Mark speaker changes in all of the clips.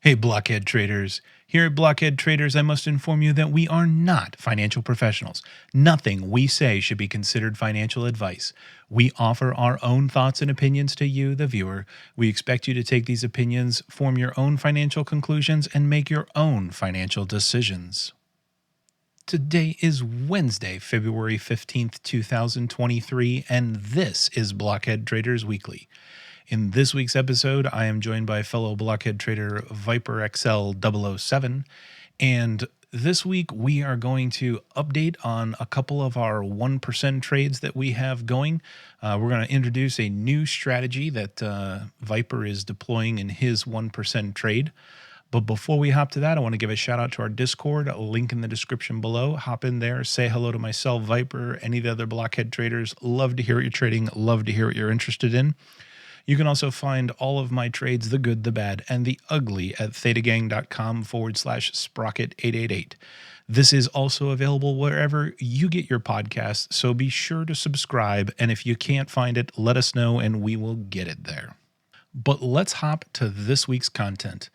Speaker 1: Hey, Blockhead Traders. Here at Blockhead Traders, I must inform you that we are not financial professionals. Nothing we say should be considered financial advice. We offer our own thoughts and opinions to you, the viewer. We expect you to take these opinions, form your own financial conclusions, and make your own financial decisions. Today is Wednesday, February 15th, 2023, and this is Blockhead Traders Weekly. In this week's episode, I am joined by fellow Blockhead trader Viper XL 007, and this week we are going to update on a couple of our 1% trades that we have going. We're going to introduce a new strategy that Viper is deploying in his 1% trade. But before we hop to that, I want to give a shout out to our Discord, a link in the description below. Hop in there, say hello to myself, Viper, any of the other Blockhead traders. Love to hear what you're trading, love to hear what you're interested in. You can also find all of my trades, the good, the bad, and the ugly at thetagang.com/sprocket888. This is also available wherever you get your podcasts, so be sure to subscribe. And if you can't find it, let us know and we will get it there. But let's hop to this week's content.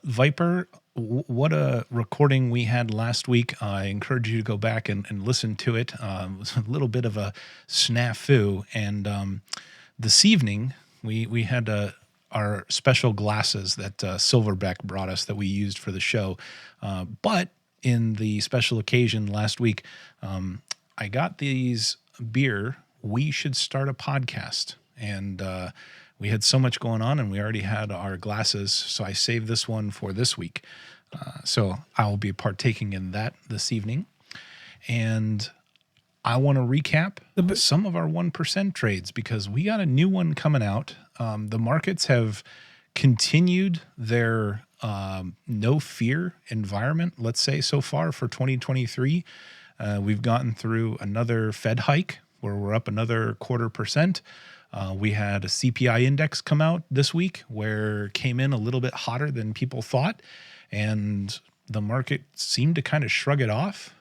Speaker 1: Viper, what a recording we had last week. I encourage you to go back and listen to it. It was a little bit of a snafu. And this evening, we had our special glasses that Silverback brought us that we used for the show. But in the special occasion last week, I got these beer. We should start a podcast. And we had so much going on, and we already had our glasses. So I saved this one for this week. So I will be partaking in that this evening. And I want to recap some of our 1% trades because we got a new one coming out. The markets have continued their no fear environment, let's say, so far for 2023. We've gotten through another Fed hike where we're up another 0.25%. We had a CPI index come out this week where it came in a little bit hotter than people thought, and the market seemed to kind of shrug it off.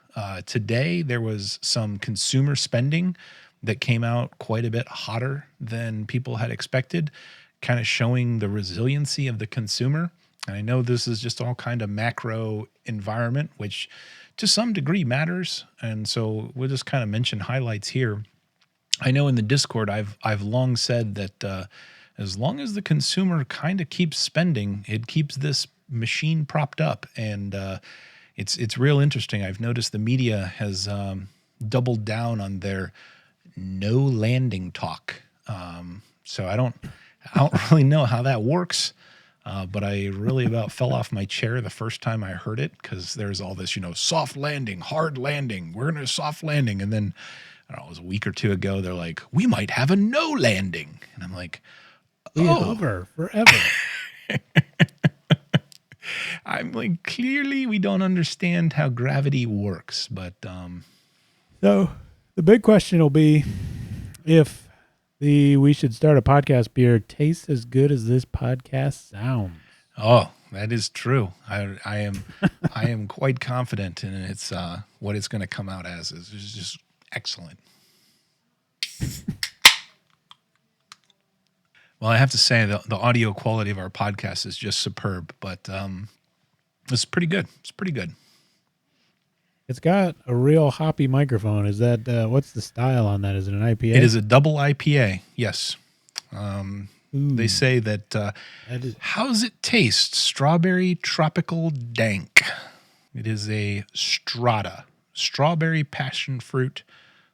Speaker 1: Today, there was some consumer spending that came out quite a bit hotter than people had expected, kind of showing the resiliency of the consumer. And I know this is just all kind of macro environment, which to some degree matters. And so we'll just kind of mention highlights here. I know in the Discord, I've long said that as long as the consumer kind of keeps spending, it keeps this machine propped up. And it's real interesting. I've noticed the media has doubled down on their no landing talk. So I don't really know how that works. But I really about fell off my chair the first time I heard it because there's all this, soft landing, hard landing. We're going to soft landing. And then I don't know, it was a week or two ago. They're like, we might have a no landing. And I'm like,
Speaker 2: over forever.
Speaker 1: I'm like, clearly we don't understand how gravity works. But
Speaker 2: So the big question will be if we should start a podcast beer tastes as good as this podcast sounds.
Speaker 1: Oh, that is true. I am quite confident in it's what it's going to come out as is just excellent. Well, I have to say the audio quality of our podcast is just superb, but it's pretty good. It's pretty good.
Speaker 2: It's got a real hoppy microphone. Is that what's the style on that? Is it an IPA?
Speaker 1: It is a double IPA. Yes. They say that how's it taste? Strawberry tropical dank. It is a strata, strawberry passion fruit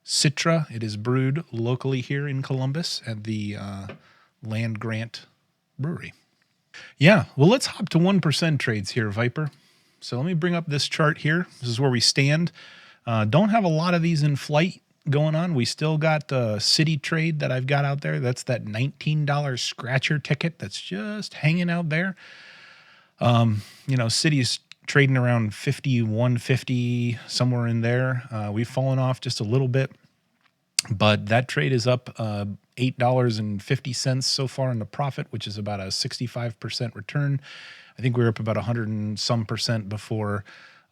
Speaker 1: citra. It is brewed locally here in Columbus at the Land Grant Brewery. Yeah, well, let's hop to 1% trades here, Viper. So let me bring up this chart here. This is where we stand. Don't have a lot of these in flight going on. We still got the city trade that I've got out there. That's that $19 scratcher ticket that's just hanging out there. City's trading around 51.50, somewhere in there. We've fallen off just a little bit, but that trade is up $8.50 so far in the profit, which is about a 65% return. I think we were up about 100 and some percent before,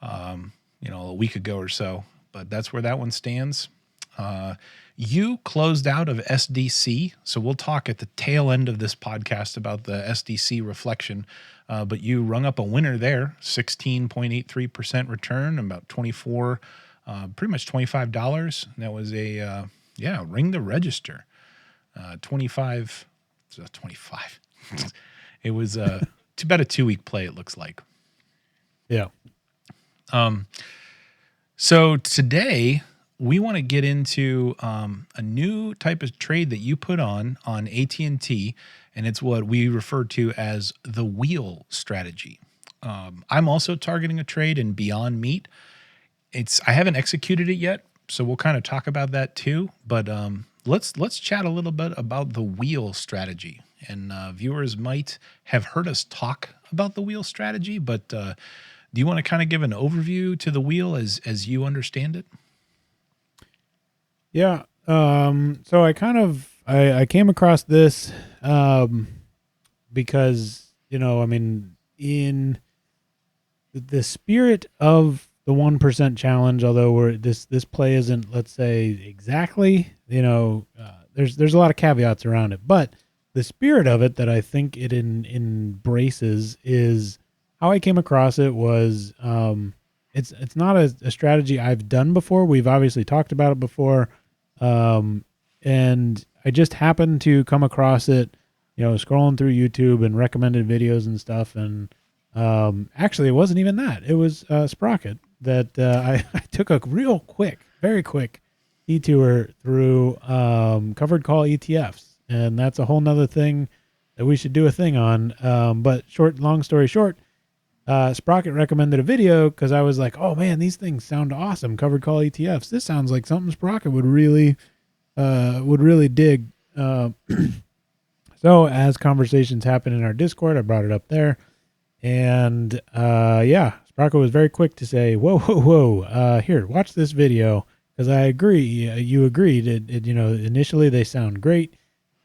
Speaker 1: a week ago or so, but that's where that one stands. You closed out of SDC, so we'll talk at the tail end of this podcast about the SDC reflection. But you rung up a winner there, 16.83% return, about 24, pretty much $25. That was a ring the register, 25. 25. It was about a 2-week play. It looks like.
Speaker 2: Yeah.
Speaker 1: So today we want to get into a new type of trade that you put on AT&T, and it's what we refer to as the wheel strategy. I'm also targeting a trade in Beyond Meat. I haven't executed it yet, so we'll kind of talk about that too. But let's chat a little bit about the wheel strategy. And viewers might have heard us talk about the wheel strategy, but do you want to kind of give an overview to the wheel as you understand it?
Speaker 2: Yeah. So I came across this because, in the spirit of the 1% challenge, although this play isn't, let's say, exactly, there's a lot of caveats around it, but the spirit of it that I think it embraces is how I came across it was, it's not a strategy I've done before. We've obviously talked about it before. And I just happened to come across it, scrolling through YouTube and recommended videos and stuff. And, actually it wasn't even that. It was, Sprocket that, I took a very quick detour through, covered call ETFs. And that's a whole nother thing that we should do a thing on. But long story short, Sprocket recommended a video because I was like, oh man, these things sound awesome. Covered call ETFs. This sounds like something Sprocket would really dig. So as conversations happen in our Discord, I brought it up there, and Sprocket was very quick to say, whoa, here, watch this video because I agree. You agreed. Initially they sound great.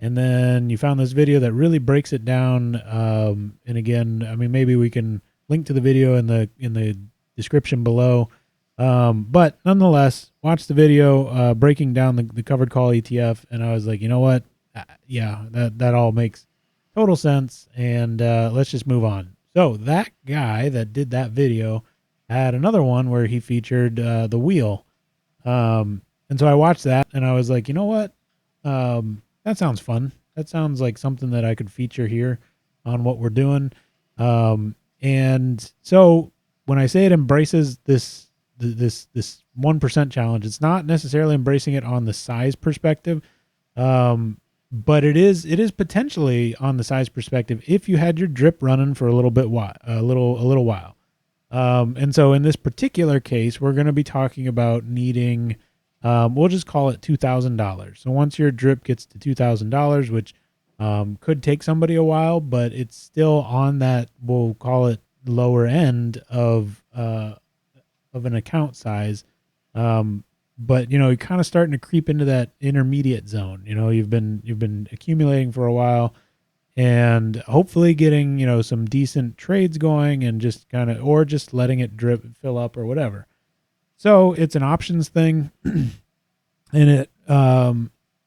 Speaker 2: And then you found this video that really breaks it down. And again, I mean, maybe we can link to the video in the description below. But nonetheless, watch the video breaking down the covered call ETF, and I was like, you know what? That all makes total sense, and let's just move on. So that guy that did that video had another one where he featured the wheel, and so I watched that, and I was like, you know what? That sounds fun. That sounds like something that I could feature here on what we're doing. And so when I say it embraces this 1% challenge, it's not necessarily embracing it on the size perspective. But it is potentially on the size perspective if you had your drip running for a little while. And so in this particular case, we're going to be talking about needing, we'll just call it $2,000. So once your drip gets to $2,000, which could take somebody a while, but it's still on that, we'll call it lower end of an account size. But you're kind of starting to creep into that intermediate zone. You've been accumulating for a while, and hopefully getting some decent trades going, and just or just letting it drip and fill up or whatever. So it's an options thing, and it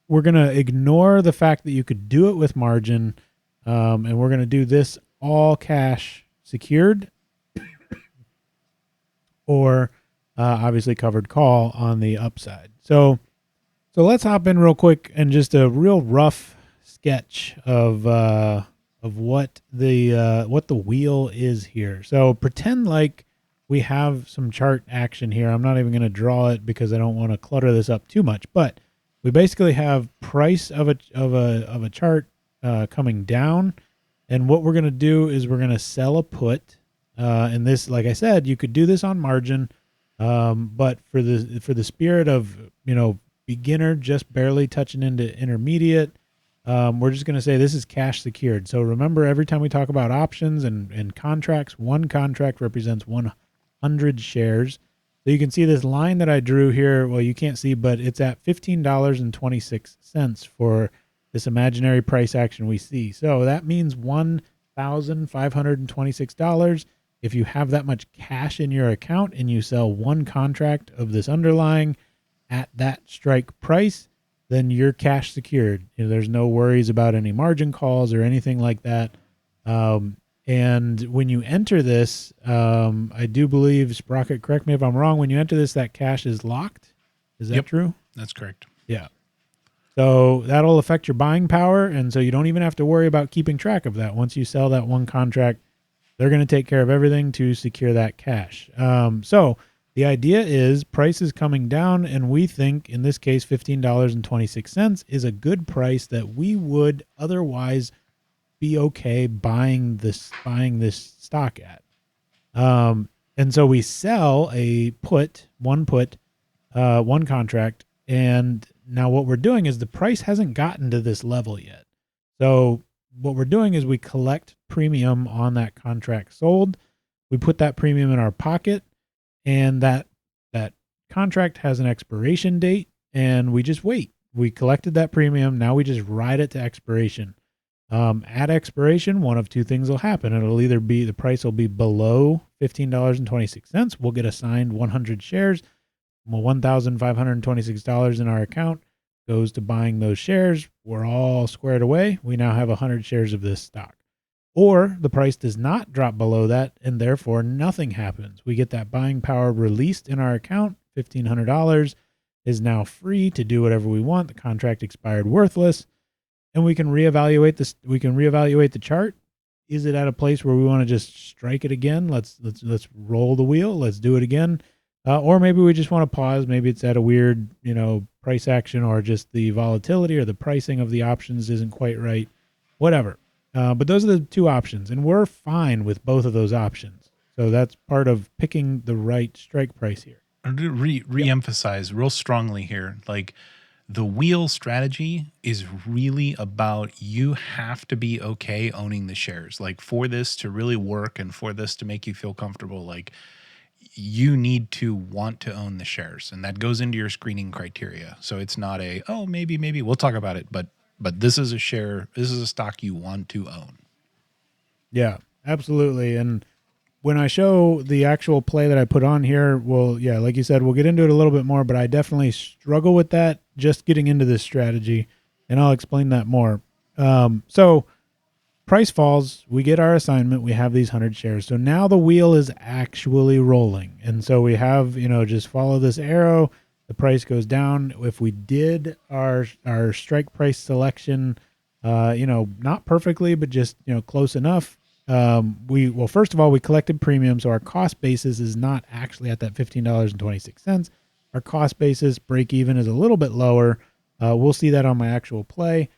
Speaker 2: we're gonna ignore the fact that you could do it with margin, and we're gonna do this all cash secured, or obviously covered call on the upside. So let's hop in real quick and just a real rough sketch of what the wheel is here. So pretend like we have some chart action here. I'm not even going to draw it because I don't want to clutter this up too much, but we basically have price of a chart coming down, and what we're going to do is we're going to sell a put. And this, like I said, you could do this on margin. But for the spirit of, beginner, just barely touching into intermediate, we're just going to say this is cash secured. So remember, every time we talk about options and contracts, one contract represents 100 shares. So you can see this line that I drew here. Well, you can't see, but it's at $15.26 for this imaginary price action we see. So that means $1,526. If you have that much cash in your account and you sell one contract of this underlying at that strike price, then you're cash secured. There's no worries about any margin calls or anything like that. And when you enter this, I do believe, Sprocket, correct me if I'm wrong, when you enter this, that cash is locked. Is that true?
Speaker 1: That's correct.
Speaker 2: Yeah. So that'll affect your buying power. And so you don't even have to worry about keeping track of that. Once you sell that one contract, they're going to take care of everything to secure that cash. So the idea is price is coming down, and we think in this case $15.26 is a good price that we would otherwise be okay buying this stock at. And so we sell one contract, and now what we're doing is the price hasn't gotten to this level yet. So what we're doing is we collect premium on that contract sold. We put that premium in our pocket, and that contract has an expiration date, and we just wait. We collected that premium. Now we just ride it to expiration. At expiration, one of two things will happen. It'll either be the price will be below $15.26. We'll get assigned 100 shares. Well, $1,526 in our account goes to buying those shares. We're all squared away. We now have 100 shares of this stock. Or the price does not drop below that, and therefore nothing happens. We get that buying power released in our account. $1,500 is now free to do whatever we want. The contract expired worthless, and we can reevaluate this. We can reevaluate the chart. Is it at a place where we want to just strike it again? Let's roll the wheel. Let's do it again. Or maybe we just want to pause. Maybe it's at a weird, price action, or just the volatility or the pricing of the options isn't quite right. Whatever. But those are the two options, and we're fine with both of those options. So that's part of picking the right strike price here.
Speaker 1: Re-emphasize real strongly here, like the wheel strategy is really about, you have to be okay owning the shares. Like, for this to really work and for this to make you feel comfortable, like, you need to want to own the shares, and that goes into your screening criteria. So it's not maybe we'll talk about it, but this is a share, this is a stock you want to own.
Speaker 2: Yeah, absolutely. And when I show the actual play that I put on here, like you said, we'll get into it a little bit more, but I definitely struggle with that just getting into this strategy, and I'll explain that more. So price falls, we get our assignment, we have these 100 shares. So now the wheel is actually rolling. And so we have, just follow this arrow, the price goes down. If we did our strike price selection, not perfectly, but just, close enough. First of all, we collected premium, so our cost basis is not actually at that $15.26. Our cost basis break even is a little bit lower. We'll see that on my actual play.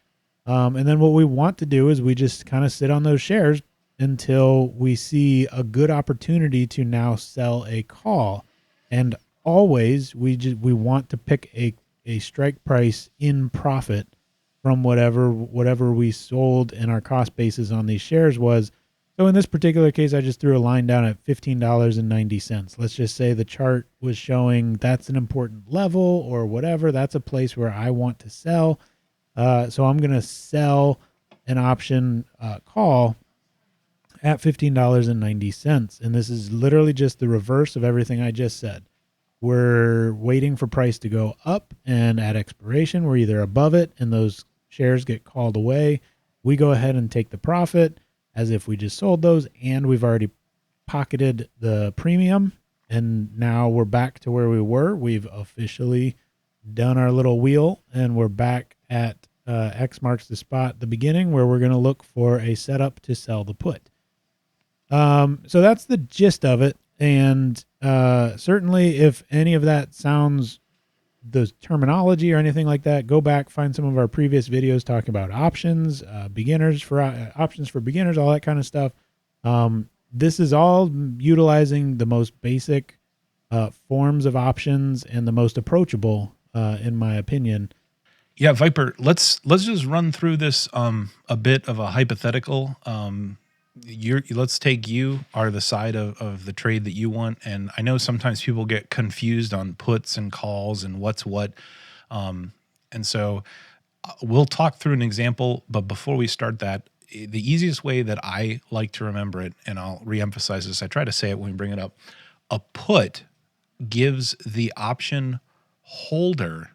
Speaker 2: And then what we want to do is we just kind of sit on those shares until we see a good opportunity to now sell a call. And always we want to pick a strike price in profit from whatever we sold, and our cost basis on these shares was. So in this particular case, I just threw a line down at $15.90. Let's just say the chart was showing that's an important level or whatever. That's a place where I want to sell. So I'm going to sell an option call at $15.90. And this is literally just the reverse of everything I just said. We're waiting for price to go up, and at expiration, we're either above it and those shares get called away. We go ahead and take the profit as if we just sold those, and we've already pocketed the premium. And now we're back to where we were. We've officially done our little wheel, and we're back at X marks the spot, the beginning, where we're going to look for a setup to sell the put. So that's the gist of it. And certainly if any of that sounds, the terminology or anything like that, go back, find some of our previous videos talking about options, options for beginners, all that kind of stuff. This is all utilizing the most basic forms of options and the most approachable, in my opinion.
Speaker 1: Yeah, Viper, let's just run through this a bit of a hypothetical. Let's take you are the side of the trade that you want, and I know sometimes people get confused on puts and calls and what's what, and so we'll talk through an example. But before we start that, the easiest way that I like to remember it, and I'll reemphasize this, I try to say it when we bring it up, a put gives the option holder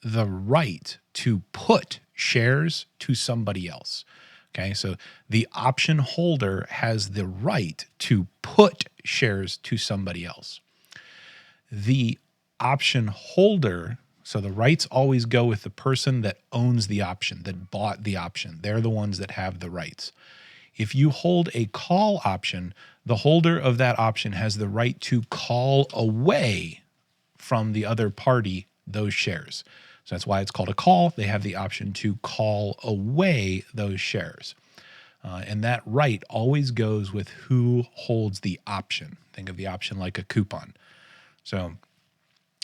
Speaker 1: the right to put shares to somebody else. Okay, so the option holder has the right to put shares to somebody else. The option holder, so the rights always go with the person that owns the option, that bought the option. They're the ones that have the rights. If you hold a call option, the holder of that option has the right to call away from the other party those shares. So that's why it's called a call. They have the option to call away those shares. And that right always goes with who holds the option. Think of the option like a coupon. So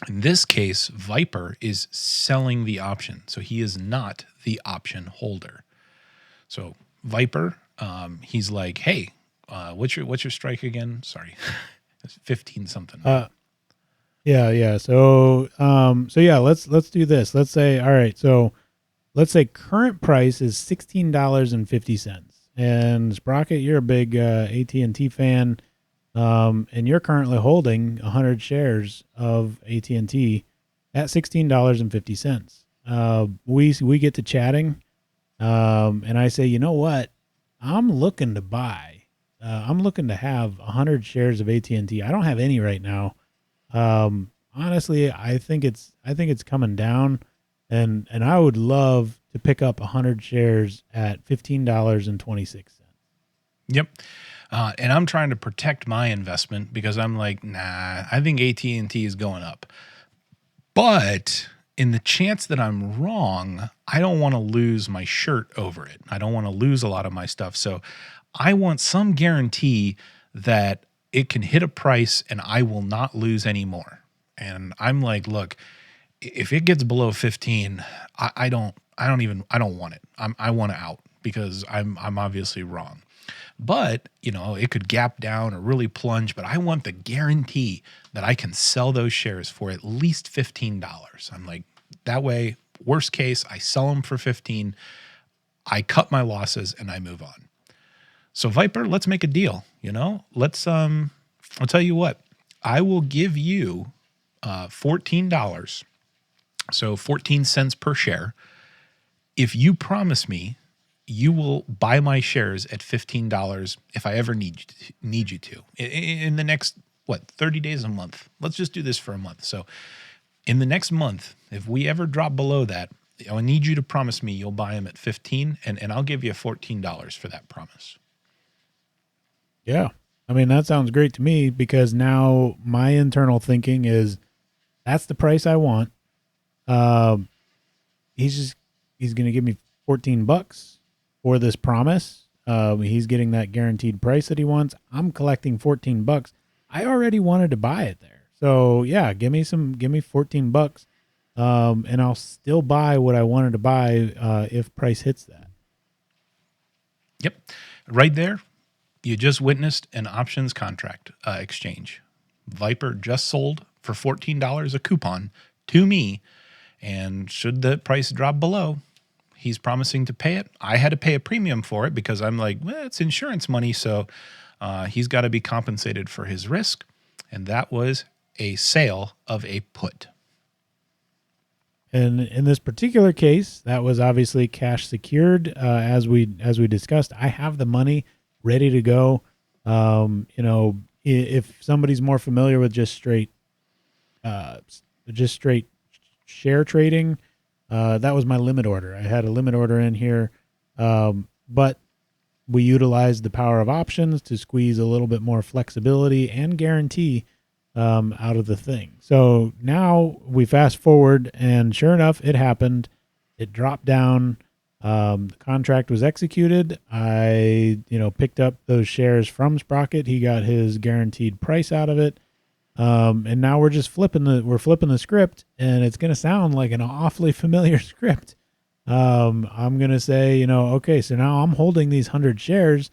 Speaker 1: in this case, Viper is selling the option. So he is not the option holder. So Viper, he's like, hey, what's your strike again? Sorry, it's 15 something.
Speaker 2: Yeah. So yeah, let's do this. Let's say, all right. So let's say current price is $16.50. And Sprocket, you're a big AT&T fan, and you're currently holding 100 shares of AT&T at $16.50. We get to chatting, and I say, you know what? I'm looking to buy. I'm looking to have 100 shares of AT&T. I don't have any right now. Honestly, I think it's coming down, and I would love to pick up 100 shares at $15.26.
Speaker 1: Yep. And I'm trying to protect my investment because I'm like, nah, I think AT&T is going up. But in the chance that I'm wrong, I don't want to lose my shirt over it. I don't want to lose a lot of my stuff. So I want some guarantee that it can hit a price and I will not lose any more. And I'm like, look, if it gets below 15, I don't want it. I want it out because I'm obviously wrong. But, it could gap down or really plunge, but I want the guarantee that I can sell those shares for at least $15. I'm like, that way, worst case, I sell them for 15, I cut my losses and I move on. So Viper, let's make a deal, let's, I'll tell you what, I will give you $14. So 14 cents per share. If you promise me you will buy my shares at $15 if I ever need you to in the next, 30 days, a month. Let's just do this for a month. So in the next month, if we ever drop below that, I need you to promise me you'll buy them at 15 and I'll give you $14 for that promise.
Speaker 2: Yeah. I mean, that sounds great to me because now my internal thinking is that's the price I want. He's going to give me $14 for this promise. He's getting that guaranteed price that he wants. I'm collecting $14. I already wanted to buy it there. So yeah, give me $14. And I'll still buy what I wanted to buy, if price hits that.
Speaker 1: Yep. Right there. You just witnessed an options contract exchange. Viper just sold for $14 a coupon to me. And should the price drop below, he's promising to pay it. I had to pay a premium for it because I'm like, well, it's insurance money. So he's got to be compensated for his risk. And that was a sale of a put.
Speaker 2: And in this particular case, that was obviously cash secured. As we discussed, I have the money ready to go. If somebody's more familiar with just straight share trading, that was my limit order. I had a limit order in here, but we utilized the power of options to squeeze a little bit more flexibility and guarantee out of the thing. So now we fast forward, and sure enough, it happened. It dropped down. The contract was executed. I, picked up those shares from Sprocket. He got his guaranteed price out of it. And now we're just flipping the script, and it's going to sound like an awfully familiar script. I'm going to say, okay, so now I'm holding these 100 shares.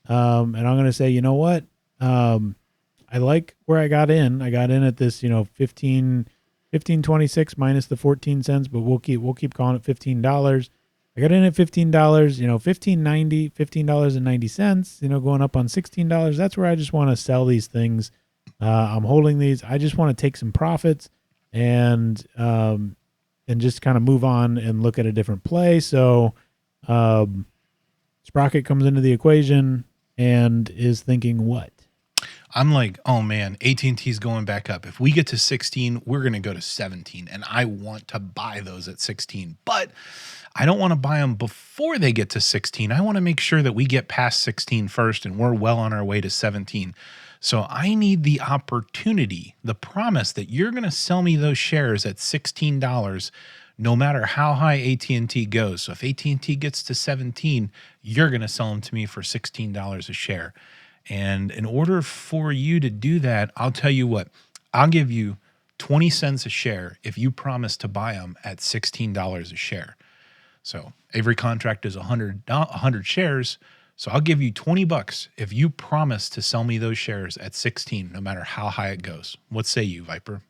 Speaker 2: And I'm going to say, you know what? I like where I got in. I got in at this, 15.26 minus the 14 cents, but we'll keep calling it $15. I got in at $15, $15.90, $15.90, going up on $16. That's where I just want to sell these things. I'm holding these. I just want to take some profits. and just kind of move on and look at a different play. So Sprocket comes into the equation and is thinking what?
Speaker 1: I'm like, oh man, AT&T's going back up. If we get to 16, we're going to go to 17. And I want to buy those at 16. But I don't want to buy them before they get to 16. I want to make sure that we get past 16 first and we're well on our way to 17. So I need the opportunity, the promise that you're going to sell me those shares at $16 no matter how high AT&T goes. So if AT&T gets to 17, you're going to sell them to me for $16 a share. And in order for you to do that, I'll tell you what, I'll give you 20 cents a share if you promise to buy them at $16 a share. So every contract is 100 shares. So I'll give you 20 bucks if you promise to sell me those shares at 16, no matter how high it goes. What say you, Viper?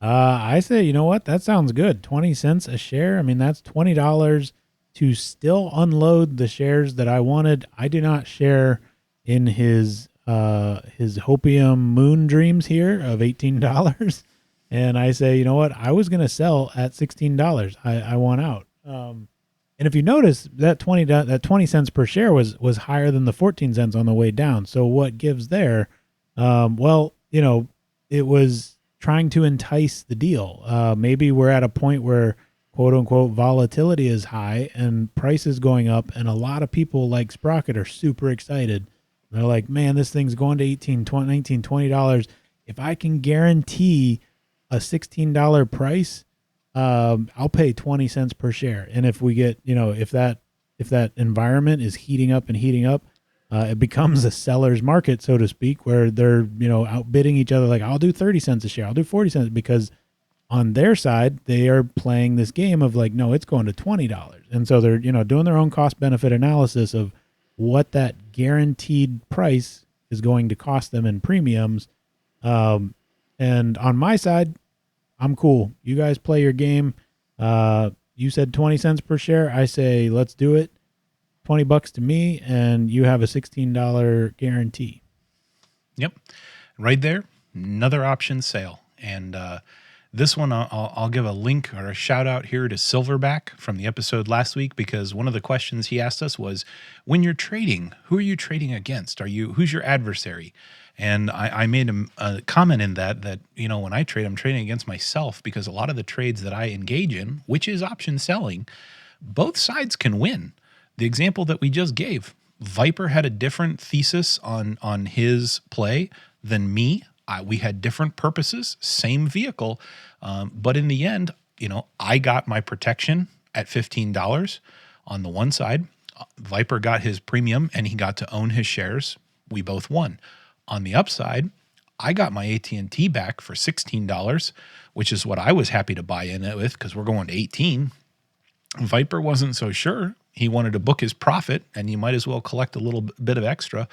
Speaker 2: I say, you know what? That sounds good. 20 cents a share. I mean, that's $20 to still unload the shares that I wanted. I do not share in his hopium moon dreams here of $18. And I say, you know what? I was going to sell at $16. I want out. And if you notice, that 20 cents per share was higher than the 14 cents on the way down. So what gives there? Well, you know, it was trying to entice the deal. Maybe we're at a point where quote unquote volatility is high and prices going up, and a lot of people like Sprocket are super excited. They're like, man, this thing's going to $18, $19, $20. If I can guarantee a $16 price, I'll pay 20 cents per share. And if we get, you know, if that environment is heating up, it becomes a seller's market, so to speak, where they're, you know, outbidding each other. Like, I'll do 30 cents a share, I'll do 40 cents, because on their side, they are playing this game of like, no, it's going to $20. And so they're, you know, doing their own cost benefit analysis of what that guaranteed price is going to cost them in premiums. And on my side, I'm cool. You guys play your game. You said 20 cents per share. I say, let's do it. 20 bucks to me, and you have a $16 guarantee.
Speaker 1: Yep. Right there. Another option sale. And this one, I'll give a link or a shout out here to Silverback from the episode last week, because one of the questions he asked us was, when you're trading, who are you trading against? Who's your adversary? And I made a comment in that, you know, when I trade, I'm trading against myself, because a lot of the trades that I engage in, which is option selling, both sides can win. The example that we just gave, Viper had a different thesis on his play than me. We had different purposes, same vehicle. But in the end, you know, I got my protection at $15 on the one side. Viper got his premium and he got to own his shares. We both won. On the upside, I got my AT&T back for $16, which is what I was happy to buy in it with, because we're going to 18. Viper wasn't so sure. He wanted to book his profit, and you might as well collect a little bit of extra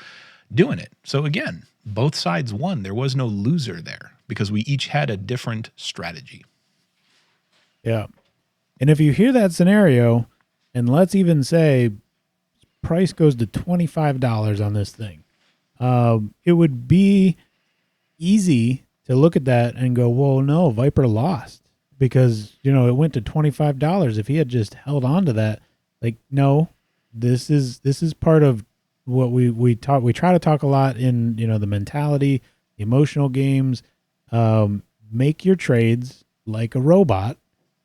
Speaker 1: doing it. So again, both sides won. There was no loser there, because we each had a different strategy.
Speaker 2: Yeah. And if you hear that scenario, and let's even say price goes to $25 on this thing, it would be easy to look at that and go, well, no, Viper lost, because, you know, it went to $25. If he had just held on to that, like, no, this is part of what we talk. We try to talk a lot in, you know, the mentality, emotional games. Make your trades like a robot.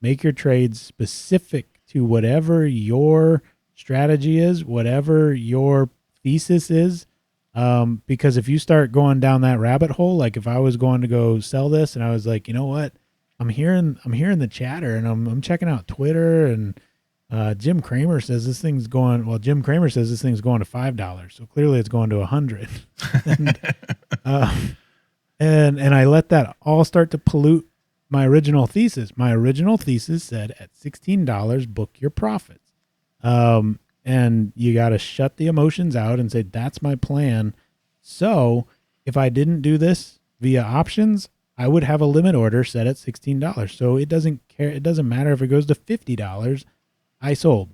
Speaker 2: Make your trades specific to whatever your strategy is, whatever your thesis is. Because if you start going down that rabbit hole, like if I was going to go sell this and I was like, you know what, I'm hearing the chatter, and I'm checking out Twitter, and Jim Cramer says this thing's going. Well, Jim Cramer says this thing's going to $5, so clearly it's going to $100. And I let that all start to pollute my original thesis. My original thesis said at $16, book your profits. And you got to shut the emotions out and say, that's my plan. So if I didn't do this via options, I would have a limit order set at $16. So it doesn't care. It doesn't matter if it goes to $50. I sold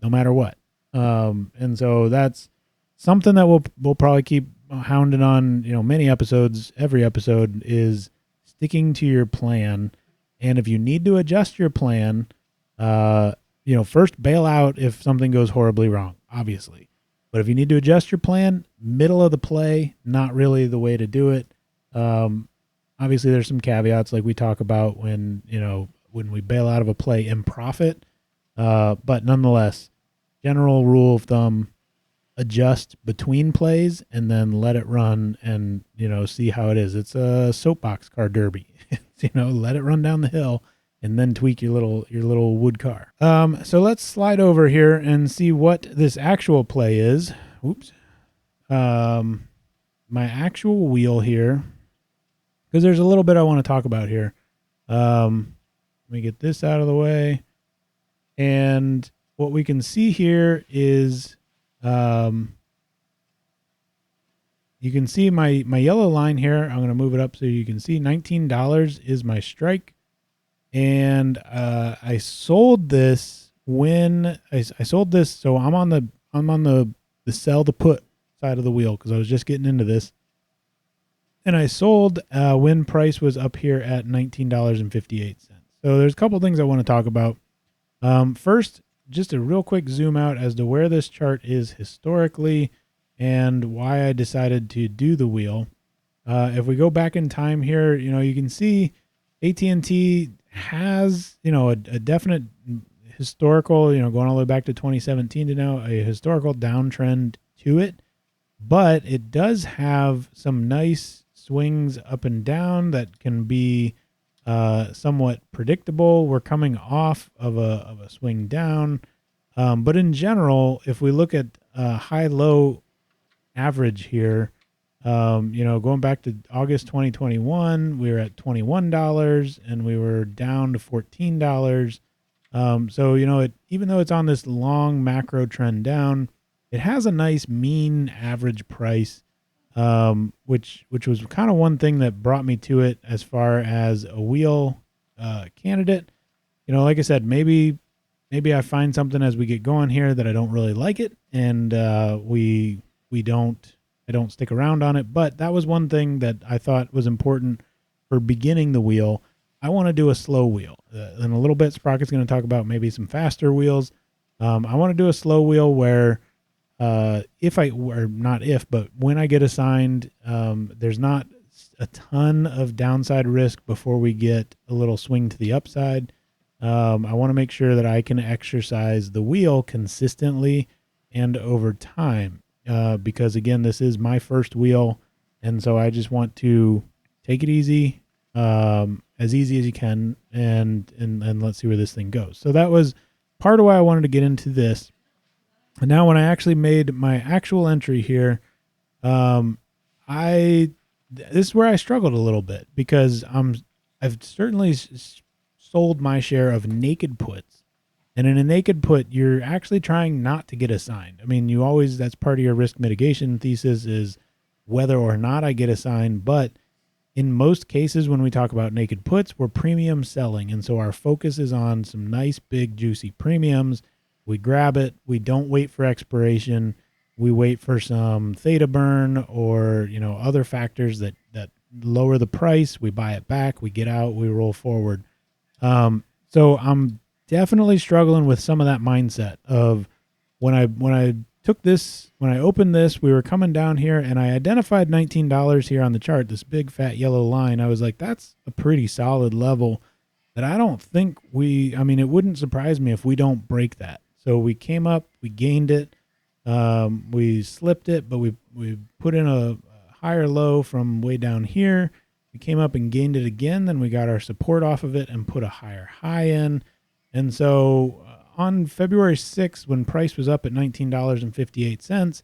Speaker 2: no matter what. And so that's something that we'll probably keep hounding on, you know, many episodes. Every episode is sticking to your plan. And if you need to adjust your plan, first bail out if something goes horribly wrong, obviously. But if you need to adjust your plan, middle of the play, not really the way to do it. Obviously, there's some caveats like we talk about when we bail out of a play in profit. But nonetheless, general rule of thumb, adjust between plays and then let it run and, see how it is. It's a soapbox car derby. Let it run down the hill and then tweak your little wood car. So let's slide over here and see what this actual play is. Oops. My actual wheel here, because there's a little bit I want to talk about here. Let me get this out of the way. And what we can see here is you can see my yellow line here. I'm going to move it up so you can see $19 is my strike. And I sold this when I sold this. So I'm on the sell the put side of the wheel because I was just getting into this. And I sold when price was up here at $19.58. So there's a couple things I want to talk about. First, just a real quick zoom out as to where this chart is historically and why I decided to do the wheel. If we go back in time here, you can see AT&T has, a definite historical, going all the way back to 2017 to now, a historical downtrend to it. But it does have some nice swings up and down that can be somewhat predictable. We're coming off of a swing down. But in general, if we look at high-low average here, going back to August 2021, we were at $21 and we were down to $14. So, even though it's on this long macro trend down, it has a nice mean average price, which was kind of one thing that brought me to it as far as a wheel candidate. Like I said, maybe I find something as we get going here that I don't really like it, and I don't stick around on it. But that was one thing that I thought was important for beginning the wheel. I want to do a slow wheel. In a little bit, Sprocket's going to talk about maybe some faster wheels. I want to do a slow wheel where when I get assigned, there's not a ton of downside risk before we get a little swing to the upside. I want to make sure that I can exercise the wheel consistently and over time, because again, this is my first wheel. And so I just want to take it easy, as easy as you can. And let's see where this thing goes. So that was part of why I wanted to get into this. And now when I actually made my actual entry here, this is where I struggled a little bit because I've certainly sold my share of naked puts. And in a naked put, you're actually trying not to get assigned. I mean, that's part of your risk mitigation thesis is whether or not I get assigned. But in most cases, when we talk about naked puts, we're premium selling. And so our focus is on some nice, big, juicy premiums. We grab it. We don't wait for expiration. We wait for some theta burn or, other factors that lower the price. We buy it back. We get out. We roll forward. So I'm definitely struggling with some of that mindset of when I opened this, we were coming down here and I identified $19 here on the chart, this big fat yellow line. I was like, that's a pretty solid level that I don't think it wouldn't surprise me if we don't break that. So we came up, we gained it, we slipped it, but we put in a higher low from way down here. We came up and gained it again. Then we got our support off of it and put a higher high in. And so on February 6th, when price was up at $19.58,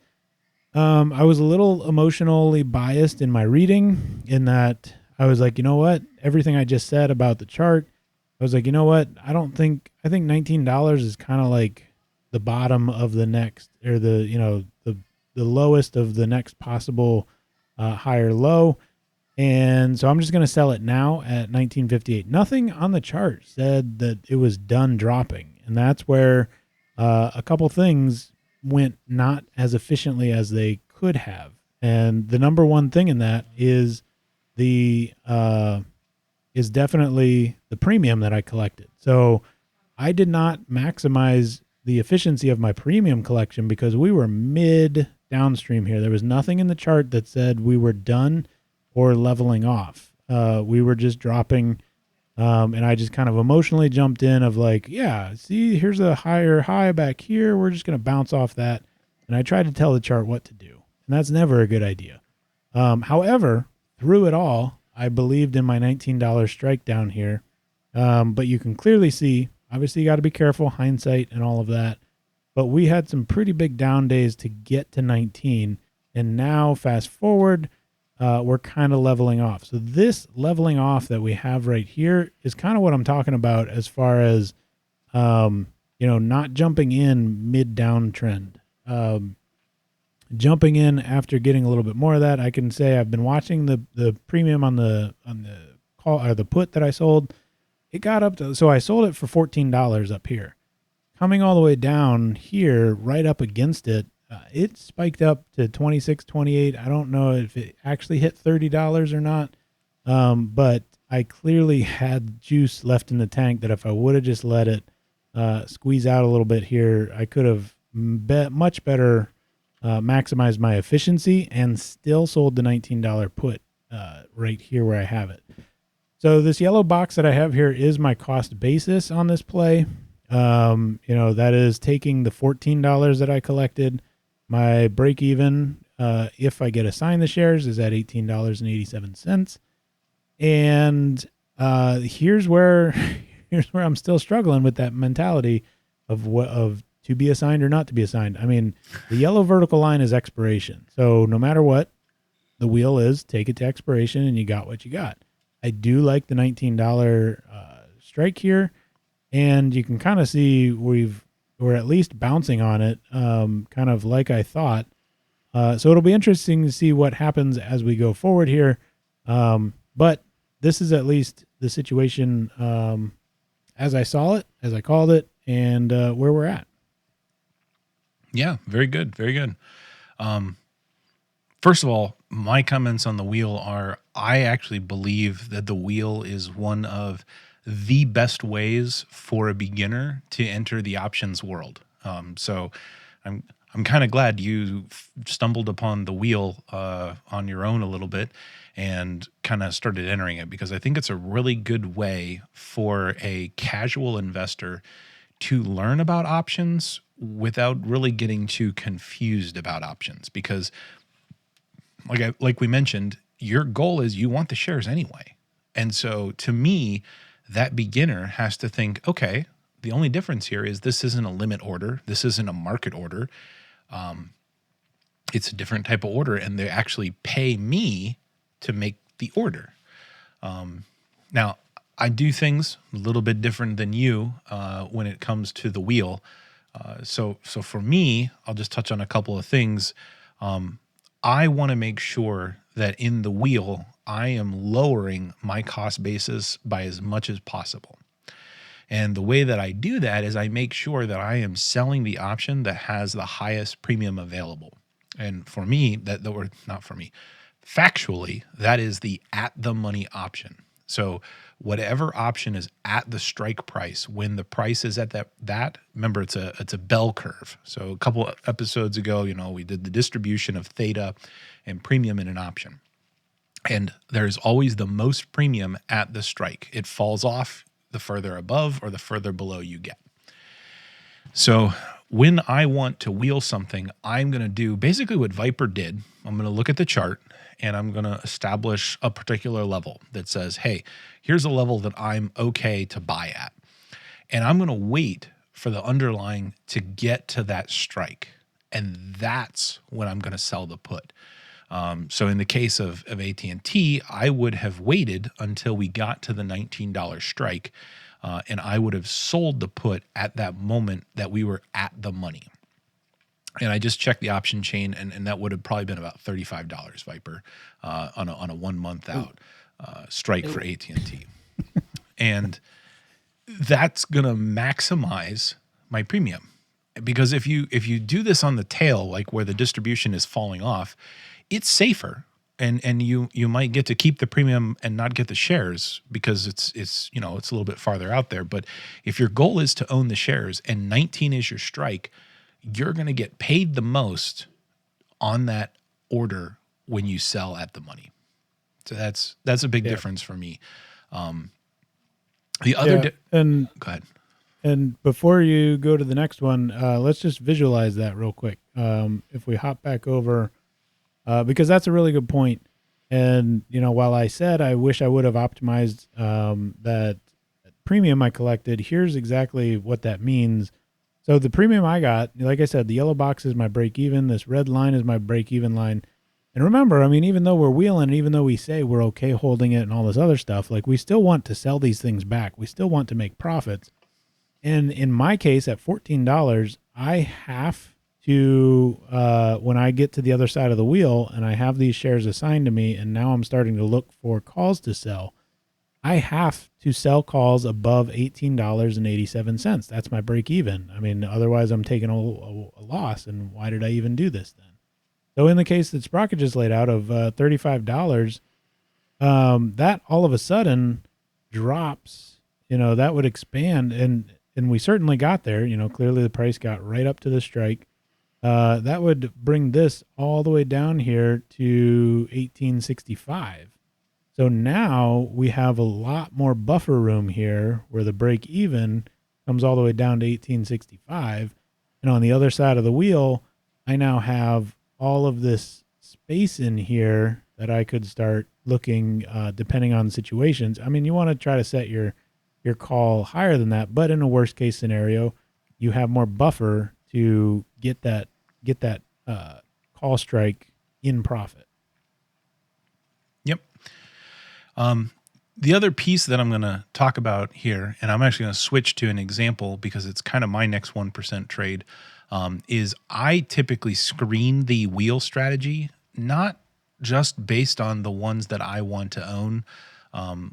Speaker 2: I was a little emotionally biased in my reading in that I was like, you know what? Everything I just said about the chart, I was like, you know what? I think $19 is kind of like the bottom of the next, or the lowest of the next possible higher low. And so I'm just going to sell it now at 1958. Nothing on the chart said that it was done dropping. And that's where a couple things went not as efficiently as they could have. And the number one thing in that is the is definitely the premium that I collected. So I did not maximize the efficiency of my premium collection because we were mid downstream here. There was nothing in the chart that said we were done or leveling off. We were just dropping, and I just kind of emotionally jumped in of like, yeah, see, here's a higher high back here. We're just going to bounce off that. And I tried to tell the chart what to do. And that's never a good idea. However, through it all, I believed in my $19 strike down here. But you can clearly see, obviously, you got to be careful, hindsight and all of that. But we had some pretty big down days to get to 19. And now, fast forward, we're kind of leveling off. So this leveling off that we have right here is kind of what I'm talking about as far as, not jumping in mid downtrend. Jumping in after getting a little bit more of that, I can say I've been watching the premium on the call or the put that I sold. It got up to, so I sold it for $14 up here. Coming all the way down here, right up against it, it spiked up to 26, 28. I don't know if it actually hit $30 or not, but I clearly had juice left in the tank that if I would have just let it squeeze out a little bit here, I could have much better maximized my efficiency and still sold the $19 put right here where I have it. So this yellow box that I have here is my cost basis on this play. That is taking the $14 that I collected. My break even, if I get assigned the shares, is at $18.87. And here's where I'm still struggling with that mentality of to be assigned or not to be assigned. I mean, the yellow vertical line is expiration. So no matter what, the wheel is take it to expiration and you got what you got. I do like the $19 strike here, and you can kind of see we're at least bouncing on it, kind of like I thought. So it'll be interesting to see what happens as we go forward here. But this is at least the situation as I saw it, as I called it, and where we're at.
Speaker 1: Yeah, very good. Very good. First of all, my comments on the wheel are I actually believe that the wheel is one of the best ways for a beginner to enter the options world. So I'm kind of glad you stumbled upon the wheel on your own a little bit and kind of started entering it, because I think it's a really good way for a casual investor to learn about options without really getting too confused about options. Because like we mentioned, your goal is you want the shares anyway. And so to me, that beginner has to think, okay, the only difference here is this isn't a limit order. This isn't a market order. It's a different type of order, and they actually pay me to make the order. Now, I do things a little bit different than you when it comes to the wheel. So for me, I'll just touch on a couple of things. I want to make sure that in the wheel, I am lowering my cost basis by as much as possible. And the way that I do that is I make sure that I am selling the option that has the highest premium available. And for me, factually, that is the at the money option. So whatever option is at the strike price, when the price is at that remember, it's a bell curve. So a couple of episodes ago, we did the distribution of theta and premium in an option. And there's always the most premium at the strike. It falls off the further above or the further below you get. So when I want to wheel something, I'm going to do basically what Viper did. I'm going to look at the chart and I'm going to establish a particular level that says, hey, here's a level that I'm okay to buy at. And I'm going to wait for the underlying to get to that strike. And that's when I'm going to sell the put. So in the case of AT&T, I would have waited until we got to the $19 strike, and I would have sold the put at that moment that we were at the money. And I just checked the option chain, and that would have probably been about $35, Viper, on a 1 month out strike for AT&T. And that's going to maximize my premium. Because if you do this on the tail, like where the distribution is falling off, it's safer. and you might get to keep the premium and not get the shares because it's it's a little bit farther out there. But if your goal is to own the shares and 19 is your strike, you're going to get paid the most on that order when you sell at the money. So that's a big difference for me. The other
Speaker 2: and
Speaker 1: go ahead.
Speaker 2: And before you go to the next one, let's just visualize that real quick. If we hop back over, because that's a really good point. And, while I said I wish I would have optimized that premium I collected, here's exactly what that means. So the premium I got, like I said, the yellow box is my break even. This red line is my break even line. And remember, even though we're wheeling, even though we say we're okay holding it and all this other stuff, like we still want to sell these things back. We still want to make profits. And in my case, at $14, I have to, when I get to the other side of the wheel and I have these shares assigned to me, and now I'm starting to look for calls to sell, I have to sell calls above $18.87. That's my break even. Otherwise I'm taking a loss. And why did I even do this then? So in the case that Sprocket just laid out of $35, that all of a sudden drops, that would expand. And we certainly got there. Clearly the price got right up to the strike. That would bring this all the way down here to 1865. So now we have a lot more buffer room here where the break even comes all the way down to 1865. And on the other side of the wheel, I now have all of this space in here that I could start looking, depending on situations. You want to try to set your call higher than that, but in a worst case scenario, you have more buffer to get that call strike in profit.
Speaker 1: Yep. The other piece that I'm going to talk about here, and I'm actually going to switch to an example because it's kind of my next 1% trade, is I typically screen the wheel strategy, not just based on the ones that I want to own,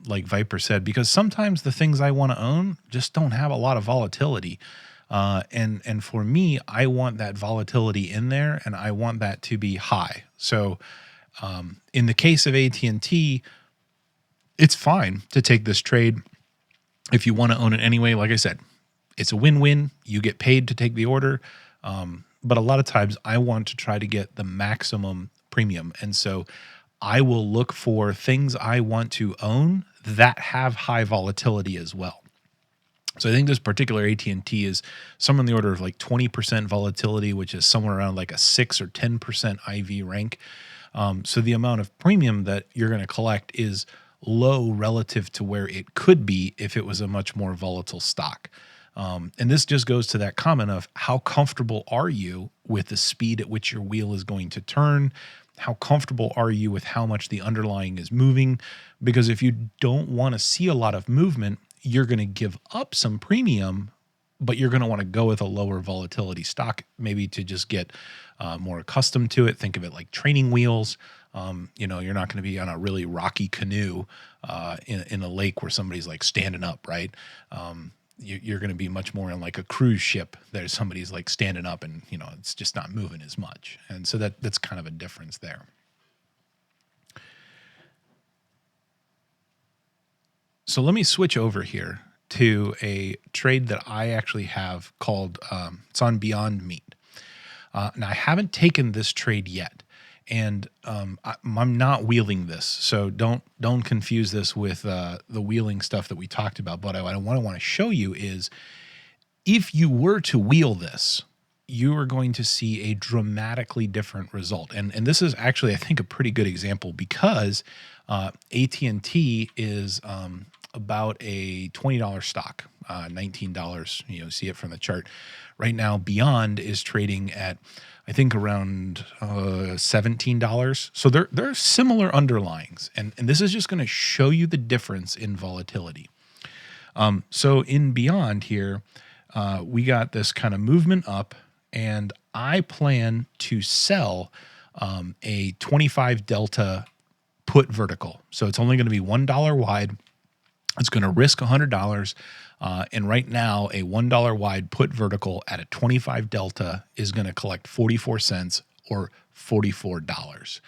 Speaker 1: like Viper said, because sometimes the things I want to own just don't have a lot of volatility. And for me, I want that volatility in there, and I want that to be high. So in the case of AT&T, it's fine to take this trade if you want to own it anyway. Like I said, it's a win-win. You get paid to take the order. But a lot of times I want to try to get the maximum premium. And so I will look for things I want to own that have high volatility as well. So I think this particular AT&T is somewhere in the order of like 20% volatility, which is somewhere around like a 6 or 10% IV rank. So the amount of premium that you're going to collect is low relative to where it could be if it was a much more volatile stock. And this just goes to that comment of how comfortable are you with the speed at which your wheel is going to turn? How comfortable are you with how much the underlying is moving? Because if you don't want to see a lot of movement, you're going to give up some premium, but you're going to want to go with a lower volatility stock, maybe to just get more accustomed to it. Think of it like training wheels. You're not going to be on a really rocky canoe in a lake where somebody's like standing up, right? You're going to be much more in like a cruise ship. There's somebody's like standing up and, it's just not moving as much. And so that's kind of a difference there. So let me switch over here to a trade that I actually have called, it's on Beyond Meat. Now I haven't taken this trade yet. And I'm not wheeling this, so don't confuse this with the wheeling stuff that we talked about. But what I want to show you is if you were to wheel this, you are going to see a dramatically different result. And this is actually, I think, a pretty good example because AT&T is about a $20 stock, $19. See it from the chart. Right now, Beyond is trading at, I think, around $17. So they're similar underlyings. And this is just going to show you the difference in volatility. So in Beyond here, we got this kind of movement up, and I plan to sell a 25 delta put vertical. So it's only going to be $1 wide. It's going to risk $100. And right now, a $1 wide put vertical at a 25 delta is going to collect 44 cents or $44.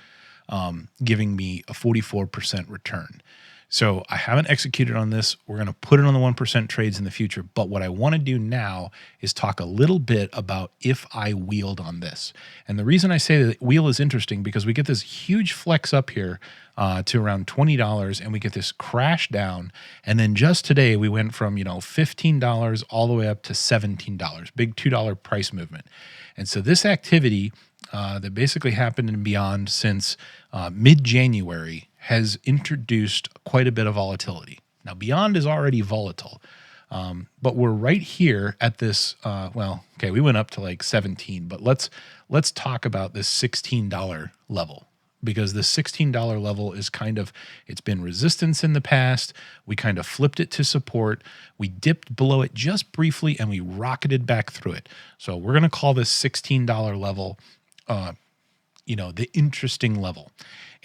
Speaker 1: giving me a 44% return. So I haven't executed on this. We're going to put it on the 1% trades in the future. But what I want to do now is talk a little bit about if I wheeled on this. And the reason I say that wheel is interesting because we get this huge flex up here to around $20 and we get this crash down. And then just today we went from, $15 all the way up to $17, big $2 price movement. And so this activity that basically happened in Beyond since mid-January has introduced quite a bit of volatility. Now, Beyond is already volatile, but we're right here at this. We went up to like 17, but let's talk about this $16 level because the $16 level is it's been resistance in the past. We kind of flipped it to support. We dipped below it just briefly and we rocketed back through it. So we're going to call this $16 level, the interesting level.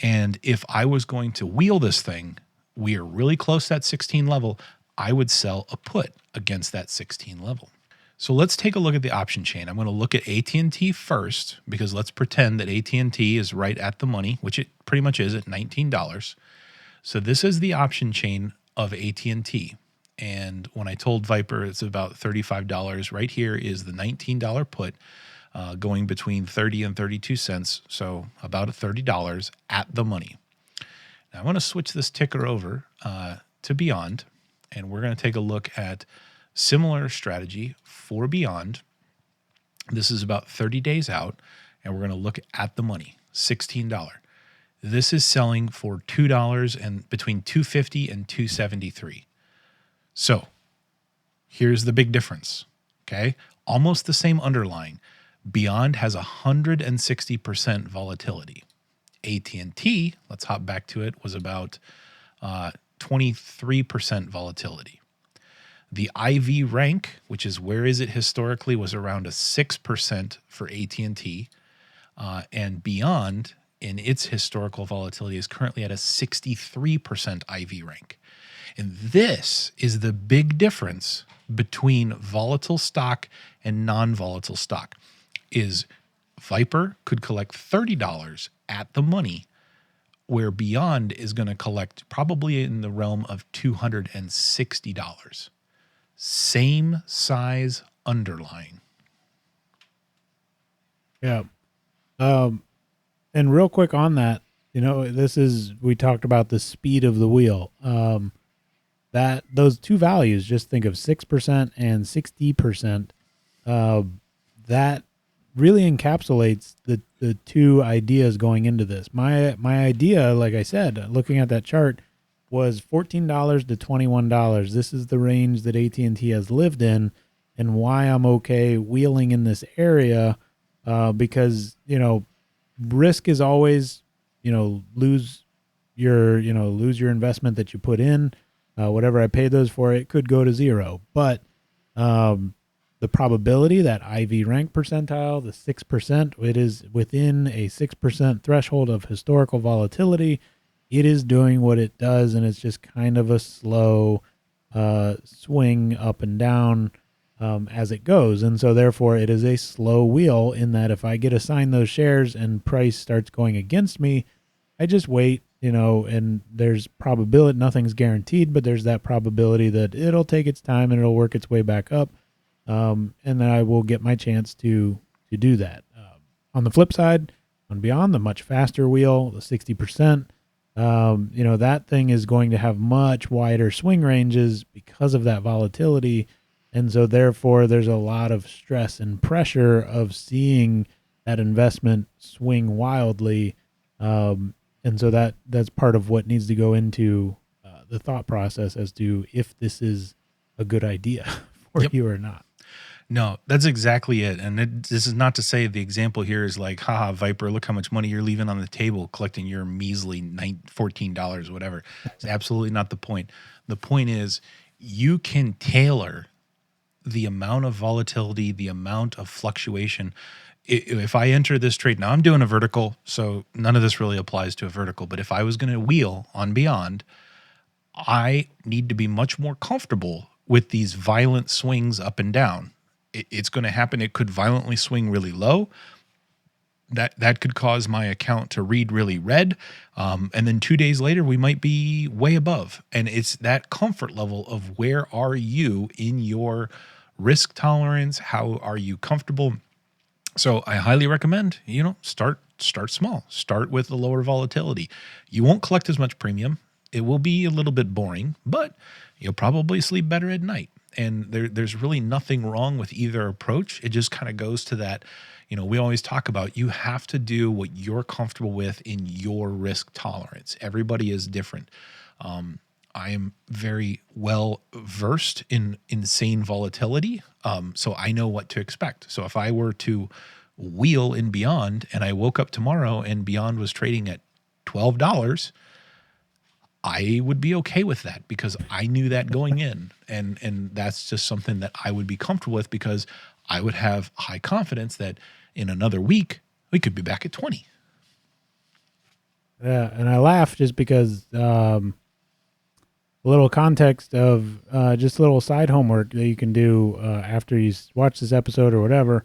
Speaker 1: And if I was going to wheel this thing, we are really close to that 16 level, I would sell a put against that 16 level. So let's take a look at the option chain. I'm going to look at AT&T first because let's pretend that AT&T is right at the money, which it pretty much is at $19. So this is the option chain of AT&T. And when I told Viper it's about $35, right here is the $19 put. Going between 30 and 32 cents, so about $30 at the money. Now I want to switch this ticker over to Beyond, and we're going to take a look at similar strategy for Beyond. This is about 30 days out, and we're going to look at the money, $16. This is selling for $2 and between $2.50 and $2.73. So here's the big difference, okay? Almost the same underlying. Beyond has 160% volatility. AT&T, let's hop back to it, was about 23% volatility. The IV rank, which is where is it historically, was around a 6% for AT&T. And Beyond, in its historical volatility, is currently at a 63% IV rank. And this is the big difference between volatile stock and non-volatile stock. Is Viper could collect $30 at the money, where Beyond is going to collect probably in the realm of $260. Same size underlying.
Speaker 2: Yeah. And real quick on that, we talked about the speed of the wheel. That those two values, just think of 6% and 60%, that really encapsulates the two ideas going into this. My idea, like I said, looking at that chart, was $14 to $21. This is the range that AT&T has lived in, and why I'm okay wheeling in this area, because risk is always lose your investment that you put in. Whatever I paid those for, it could go to zero, but the probability, that IV rank percentile, the 6%, it is within a 6% threshold of historical volatility. It is doing what it does, and it's just kind of a slow swing up and down as it goes. And so therefore it is a slow wheel in that if I get assigned those shares and price starts going against me, I just wait, and there's probability, nothing's guaranteed, but there's that probability that it'll take its time and it'll work its way back up. And then I will get my chance to do that. On the flip side, on Beyond, the much faster wheel, the 60%, that thing is going to have much wider swing ranges because of that volatility. And so therefore there's a lot of stress and pressure of seeing that investment swing wildly. And so that's part of what needs to go into the thought process as to if this is a good idea for you or not.
Speaker 1: No, that's exactly it. And this is not to say the example here is like, haha, Viper, look how much money you're leaving on the table collecting your measly $14, whatever. It's absolutely not the point. The point is you can tailor the amount of volatility, the amount of fluctuation. If I enter this trade, now I'm doing a vertical, so none of this really applies to a vertical. But if I was going to wheel on Beyond, I need to be much more comfortable with these violent swings up and down. It's going to happen. It could violently swing really low. that could cause my account to read really red. And then 2 days later, we might be way above. And it's that comfort level of where are you in your risk tolerance? How are you comfortable? So I highly recommend, start small. Start with the lower volatility. You won't collect as much premium. It will be a little bit boring, but you'll probably sleep better at night. And there's really nothing wrong with either approach. It just kind of goes to that, we always talk about you have to do what you're comfortable with in your risk tolerance. Everybody is different. I am very well versed in insane volatility, so I know what to expect. So if I were to wheel in Beyond and I woke up tomorrow and Beyond was trading at $12, I would be okay with that because I knew that going in, and that's just something that I would be comfortable with because I would have high confidence that in another week we could be back at 20.
Speaker 2: Yeah, and I laugh just because a little context of just a little side homework that you can do after you watch this episode or whatever.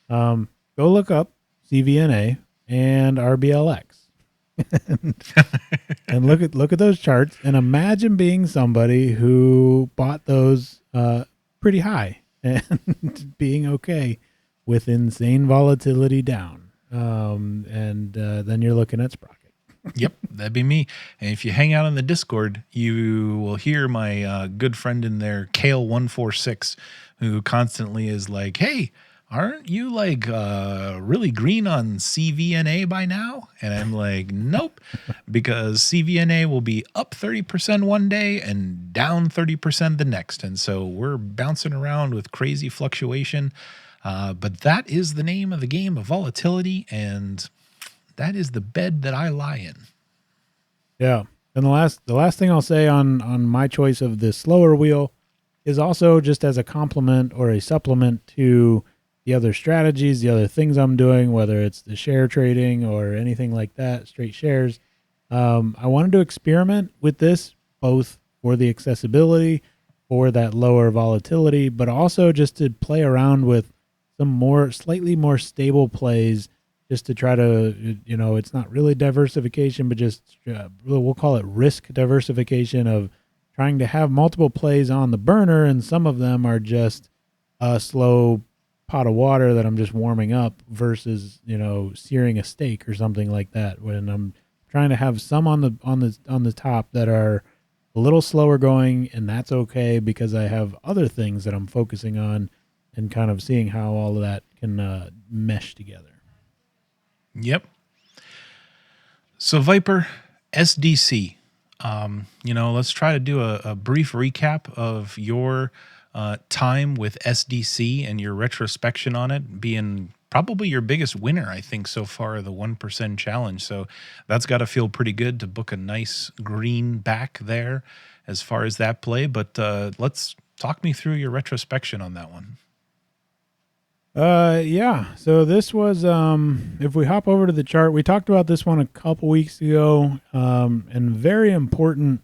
Speaker 2: Go look up CVNA and RBLX. and look at those charts and imagine being somebody who bought those pretty high and being okay with insane volatility down. And then you're looking at Sprocket.
Speaker 1: Yep, that'd be me. And if you hang out on the Discord, you will hear my good friend in there, Kale146, who constantly is like, hey, aren't you like really green on CVNA by now? And I'm like, nope, because CVNA will be up 30% one day and down 30% the next. And so we're bouncing around with crazy fluctuation. But that is the name of the game of volatility, and that is the bed that I lie in.
Speaker 2: Yeah. And the last thing I'll say on my choice of the slower wheel is also just as a complement or a supplement to the other strategies, the other things I'm doing, whether it's the share trading or anything like that, straight shares. I wanted to experiment with this both for the accessibility, for that lower volatility, but also just to play around with some slightly more stable plays just to try to, it's not really diversification, but just we'll call it risk diversification of trying to have multiple plays on the burner. And some of them are just a slow pot of water that I'm just warming up versus, searing a steak or something like that. When I'm trying to have some on the top that are a little slower going, and that's okay because I have other things that I'm focusing on and kind of seeing how all of that can mesh together.
Speaker 1: Yep. So Viper, SDC, let's try to do a brief recap of your time with SDC and your retrospection on it being probably your biggest winner, I think, so far, the 1% challenge. So that's got to feel pretty good to book a nice green back there as far as that play. But let's talk me through your retrospection on that one.
Speaker 2: Yeah. So this was, if we hop over to the chart, we talked about this one a couple weeks ago. And very important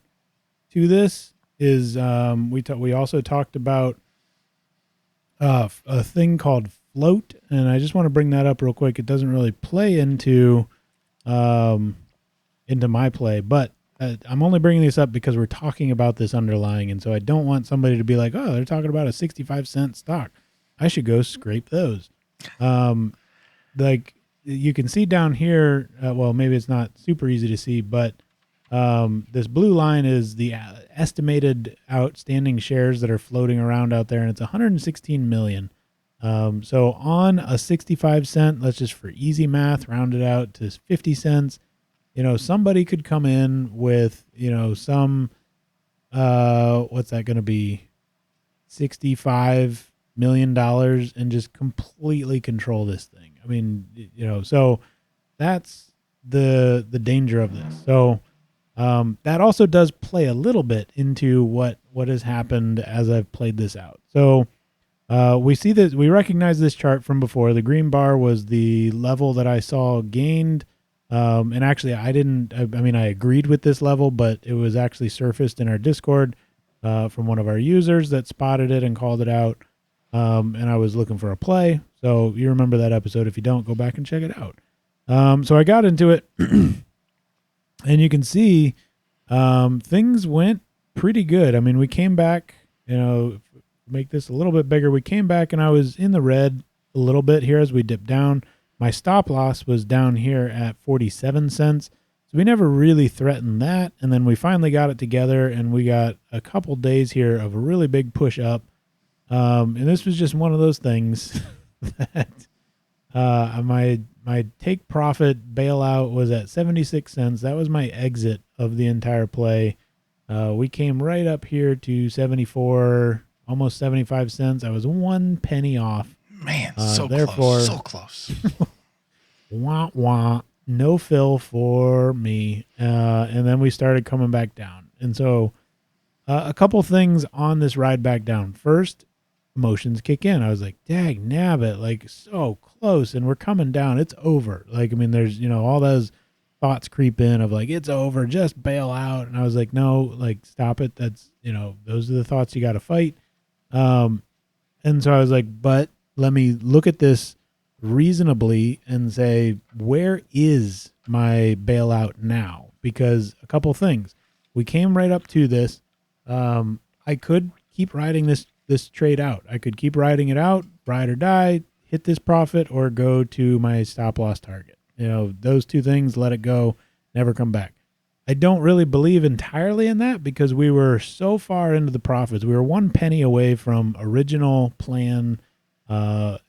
Speaker 2: to this is, we also talked about, a thing called float. And I just want to bring that up real quick. It doesn't really play into my play, but I'm only bringing this up because we're talking about this underlying. And so I don't want somebody to be like, oh, they're talking about a 65-cent stock. I should go scrape those. Like you can see down here, well, maybe it's not super easy to see, but this blue line is the estimated outstanding shares that are floating around out there, and it's 116 million. So on a 65 cent, let's just for easy math, round it out to 50 cents. Somebody could come in with, some, what's that going to be? $65 million and just completely control this thing. I mean, so that's the danger of this. So that also does play a little bit into what has happened as I've played this out. So we see that we recognize this chart from before. The green bar was the level that I saw gained. And actually I agreed with this level, but it was actually surfaced in our Discord from one of our users that spotted it and called it out. And I was looking for a play. So you remember that episode. If you don't, go back and check it out. So I got into it, and you can see things went pretty good. I mean, we came back, make this a little bit bigger. We came back, and I was in the red a little bit here as we dipped down. My stop loss was down here at 47 cents. So we never really threatened that. And then we finally got it together, and we got a couple days here of a really big push up. And this was just one of those things that my take profit bailout was at 76 cents. That was my exit of the entire play. We came right up here to 74, almost 75 cents. I was 1 penny off.
Speaker 1: Man,
Speaker 2: therefore,
Speaker 1: so close.
Speaker 2: Wah, wah, no fill for me. And then we started coming back down. And so a couple things on this ride back down. First, emotions kick in. I was like, dag nabbit, like so close, and we're coming down. It's over. Like, I mean, there's, all those thoughts creep in of like, it's over, just bail out. And I was like, no, like, stop it. That's, those are the thoughts you got to fight. And so I was like, but let me look at this reasonably and say, where is my bailout now? Because a couple things. We came right up to this. I could keep riding this trade out. I could keep riding it out, ride or die, hit this profit, or go to my stop loss target. Those two things, let it go, never come back. I don't really believe entirely in that because we were so far into the profits. We were 1 penny away from original plan on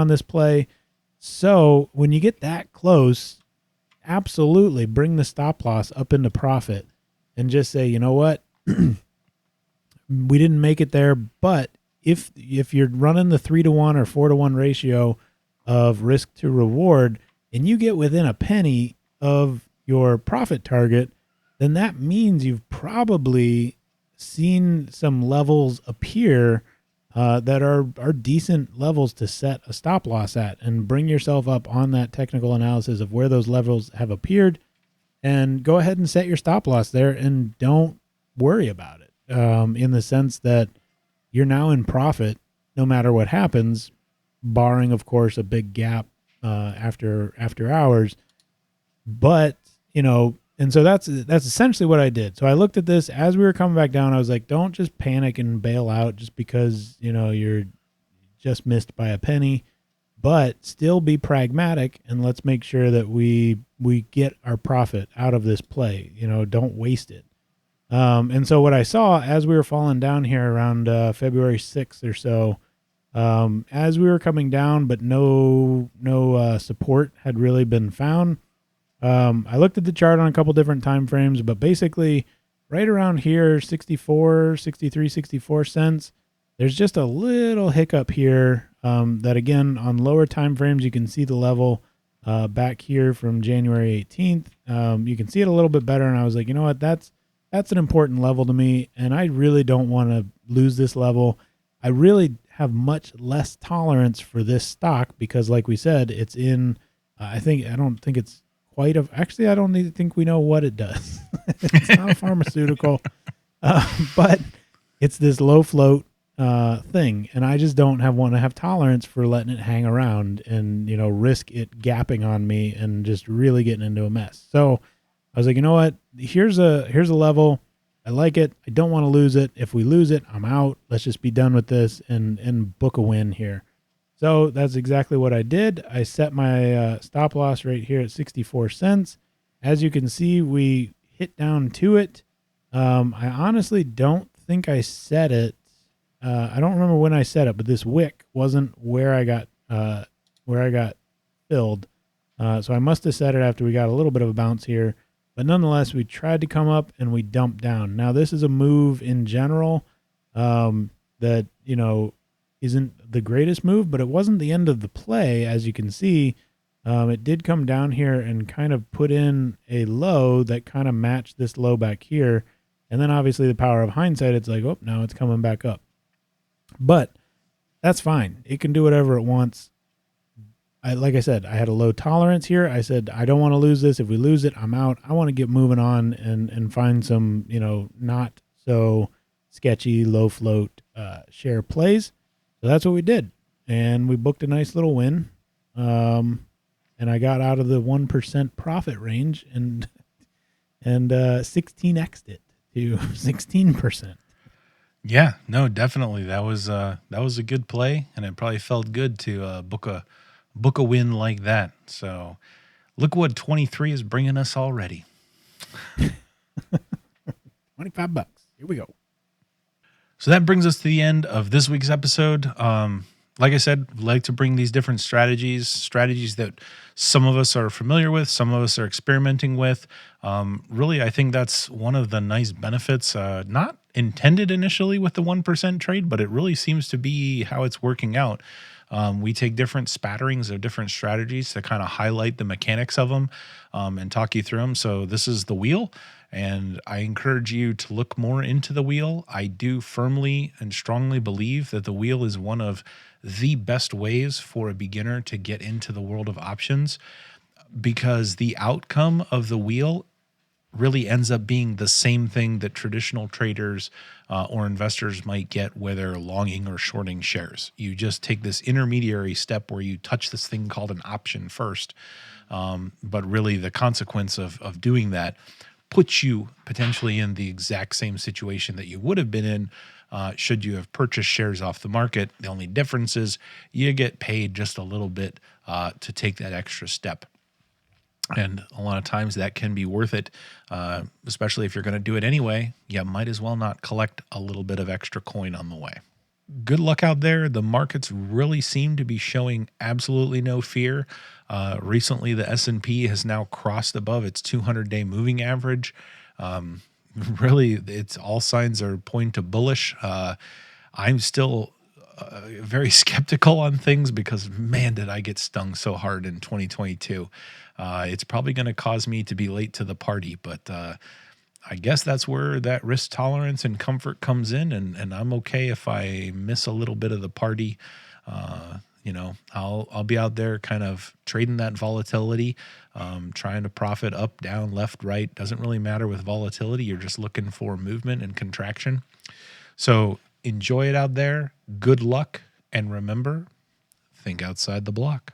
Speaker 2: this play. So when you get that close, absolutely bring the stop loss up into profit and just say, you know what? We didn't make it there, but if you're running the 3-to-1 or 4-to-1 ratio of risk to reward and you get within a penny of your profit target, then that means you've probably seen some levels appear that are decent levels to set a stop loss at, and bring yourself up on that technical analysis of where those levels have appeared and go ahead and set your stop loss there and don't worry about it. In the sense that you're now in profit no matter what happens, barring, of course, a big gap after hours. But, and so that's essentially what I did. So I looked at this as we were coming back down. I was like, don't just panic and bail out just because, you're just missed by a penny, but still be pragmatic and let's make sure that we get our profit out of this play. Don't waste it. And so what I saw as we were falling down here around February 6th or so, as we were coming down, but no support had really been found. I looked at the chart on a couple different time frames, but basically right around here, 64 cents, there's just a little hiccup here that, again, on lower time frames, you can see the level back here from January 18th. You can see it a little bit better, and I was like, you know what, that's an important level to me, and I really don't want to lose this level. I really have much less tolerance for this stock because, like we said, it's in, I don't think it's quite actually, I don't even think we know what it does. It's not a pharmaceutical, but it's this low float thing, and I just don't want to have tolerance for letting it hang around and, risk it gapping on me and just really getting into a mess. So I was like, you know what? Here's a level. I like it. I don't want to lose it. If we lose it, I'm out. Let's just be done with this and book a win here. So that's exactly what I did. I set my stop loss right here at 64 cents. As you can see, we hit down to it. I honestly don't think I set it. I don't remember when I set it, but this wick wasn't where I got filled. So I must have set it after we got a little bit of a bounce here. But nonetheless, we tried to come up and we dumped down. Now, this is a move in general that, isn't the greatest move, but it wasn't the end of the play. As you can see, it did come down here and kind of put in a low that kind of matched this low back here. And then obviously the power of hindsight, it's like, oh, now it's coming back up. But that's fine. It can do whatever it wants. Like I said, I had a low tolerance here. I said, I don't want to lose this. If we lose it, I'm out. I want to get moving on and find some, not so sketchy, low float share plays. So that's what we did. And we booked a nice little win. And and I got out of the 1% profit range and 16x'd it to 16%.
Speaker 1: Yeah, no, definitely. That was a good play, and it probably felt good to book a win like that. So look what 23 is bringing us already.
Speaker 2: $25. Here we go.
Speaker 1: So that brings us to the end of this week's episode. Like I said, like to bring these different strategies that some of us are familiar with, some of us are experimenting with. Really, I think that's one of the nice benefits, not intended initially with the 1% trade, but it really seems to be how it's working out. We take different spatterings of different strategies to kind of highlight the mechanics of them and talk you through them. So this is the wheel, and I encourage you to look more into the wheel. I do firmly and strongly believe that the wheel is one of the best ways for a beginner to get into the world of options, because the outcome of the wheel really ends up being the same thing that traditional traders or investors might get, whether longing or shorting shares. You just take this intermediary step where you touch this thing called an option first. But really the consequence of doing that puts you potentially in the exact same situation that you would have been in should you have purchased shares off the market. The only difference is you get paid just a little bit to take that extra step. And a lot of times that can be worth it, especially if you're going to do it anyway. You might as well not collect a little bit of extra coin on the way. Good luck out there. The markets really seem to be showing absolutely no fear. Recently, the S&P has now crossed above its 200-day moving average. Really, it's all signs are pointing to bullish. I'm still very skeptical on things because, man, did I get stung so hard in 2022. It's probably going to cause me to be late to the party, but I guess that's where that risk tolerance and comfort comes in, and I'm okay if I miss a little bit of the party. I'll be out there kind of trading that volatility, trying to profit up, down, left, right. Doesn't really matter with volatility. You're just looking for movement and contraction. So enjoy it out there. Good luck. And remember, think outside the block.